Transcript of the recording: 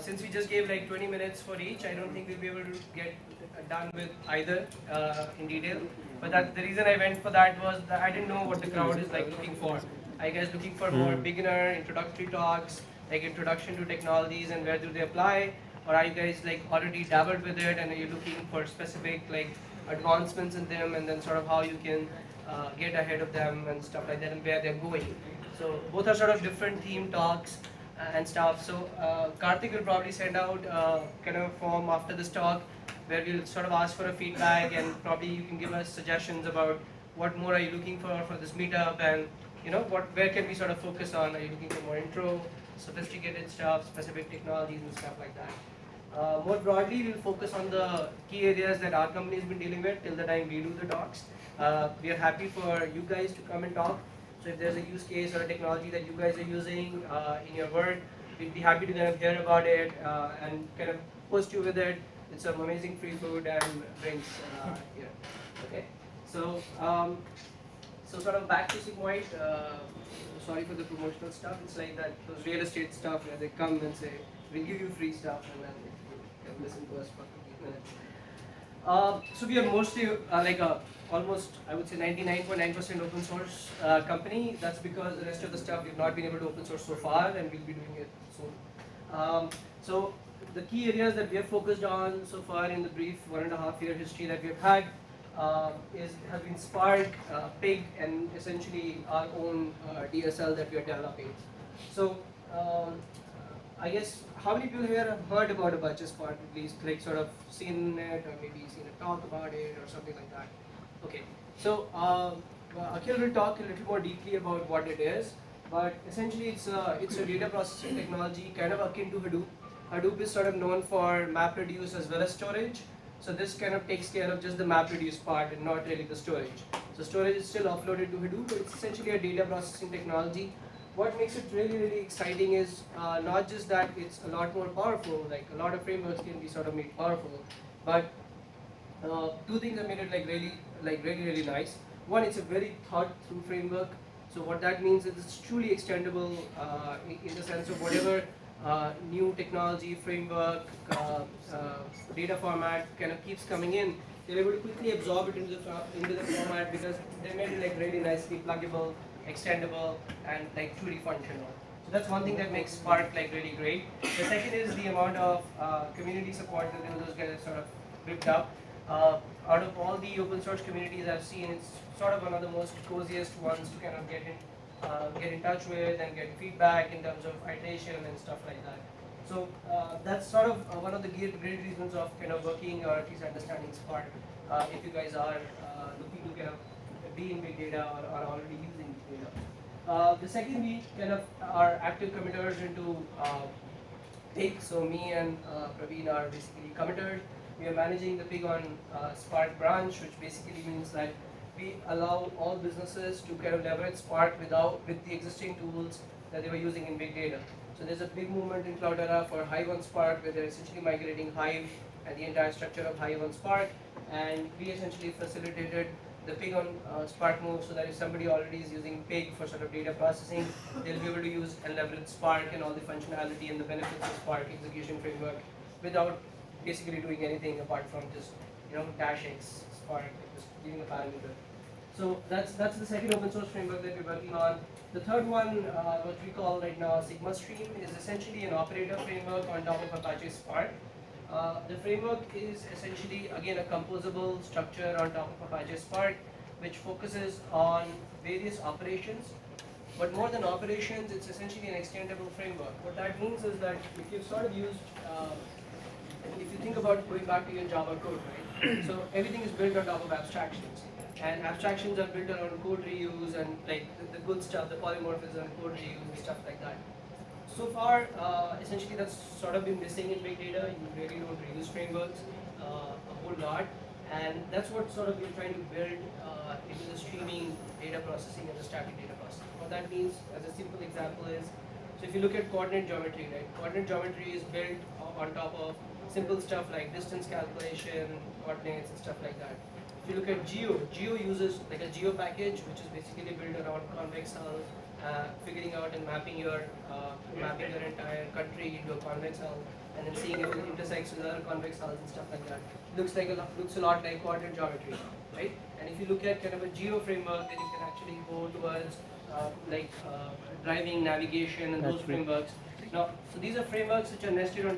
Since we just gave like 20 minutes for each, I don't think we'll be able to get done with either in detail. But the reason I went for that was that I didn't know what the crowd is like looking for. Are you guys looking for more beginner, introductory talks, like introduction to technologies and where do they apply? Or are you guys like already dabbled with it and are you looking for specific like advancements in them and then sort of how you can get ahead of them and stuff like that and where they're going? So both are sort of different theme talks and stuff. So Karthik will probably send out kind of a form after this talk where we'll sort of ask for a feedback and probably you can give us suggestions about what more are you looking for this meetup and where can we sort of focus on. Are you looking for more intro, sophisticated stuff, specific technologies and stuff like that. More broadly, we'll focus on the key areas that our company has been dealing with till the time we do the talks. We are happy for you guys to come and talk. So if there's a use case or a technology that you guys are using in your work, we'd be happy to kind of hear about it and kind of post you with it. It's some amazing free food and drinks here. Okay. So so sort of back to Sigmoid. Sorry for the promotional stuff. It's like that those real estate stuff where they come and say, "We'll give you free stuff," and then you can listen to us for 15 minutes. So we are mostly like a almost I would say 99.9% open source company. That's because the rest of the stuff we've not been able to open source so far, and we'll be doing it soon. So the key areas that we have focused on so far in the brief 1.5 year history that we've had has been Spark, Pig, and essentially our own DSL that we are developing. So I guess how many people here have heard about Apache Spark, at least like sort of seen it or maybe seen a talk about it or something like that? Okay, so Akhil will talk a little more deeply about what it is, but essentially it's a data processing technology kind of akin to Hadoop. Hadoop is sort of known for MapReduce as well as storage. So this kind of takes care of just the MapReduce part and not really the storage. So storage is still offloaded to Hadoop, but it's essentially a data processing technology. What makes it really exciting is not just that it's a lot more powerful, like a lot of frameworks can be sort of made powerful, but two things that made it really nice. One, it's a very thought through framework. So what that means is it's truly extendable in the sense of whatever new technology, framework, data format kind of keeps coming in, they're able to quickly absorb it into the format because they made it like really nicely pluggable, extendable, and like truly functional. So that's one thing that makes Spark like really great. The second is the amount of community support that those guys sort of whipped up. Out of all the open source communities I've seen, it's sort of one of the most coziest ones to kind of get in touch with and get feedback in terms of iteration and stuff like that. So that's sort of one of the great reasons of kind of working or at least understanding Spark. If you guys are looking to kind of be in big data or are already using big data. The second, we kind of are active committers into Pig. So me and Praveen are basically committers. We are managing the Pig on Spark branch, which basically means that we allow all businesses to kind of leverage Spark with the existing tools that they were using in big data. So there's a big movement in Cloudera for Hive on Spark, where they're essentially migrating Hive and the entire structure of Hive on Spark, and we essentially facilitated the Pig on Spark move so that if somebody already is using Pig for sort of data processing, they'll be able to use and leverage Spark and all the functionality and the benefits of Spark execution framework without basically doing anything apart from just dash X Spark, just giving a parameter. So that's the second open source framework that we're working on. The third one, what we call right now Sigma Stream, is essentially an operator framework on top of Apache Spark. The framework is essentially again a composable structure on top of Apache Spark, which focuses on various operations. But more than operations, it's essentially an extendable framework. What that means is that if you've sort of used if you think about going back to your Java code, right? So everything is built on top of abstractions, and abstractions are built around code reuse and like the good stuff, the polymorphism, code reuse, and stuff like that. So far, essentially that's sort of been missing in big data. You really don't reuse frameworks a whole lot, and that's what sort of we're trying to build into the streaming data processing and the static data processing. What that means, as a simple example, is so if you look at coordinate geometry, right? Coordinate geometry is built on top of simple stuff like distance calculation, coordinates, and stuff like that. If you look at Geo uses like a Geo package, which is basically built around convex hull figuring out and mapping your entire country into a convex hull, and then seeing if it intersects with other convex hulls and stuff like that. Looks a lot like quadrant geometry, right? And if you look at kind of a geo framework, then you can actually go towards driving, navigation, and those frameworks. Now, so these are frameworks which are nested on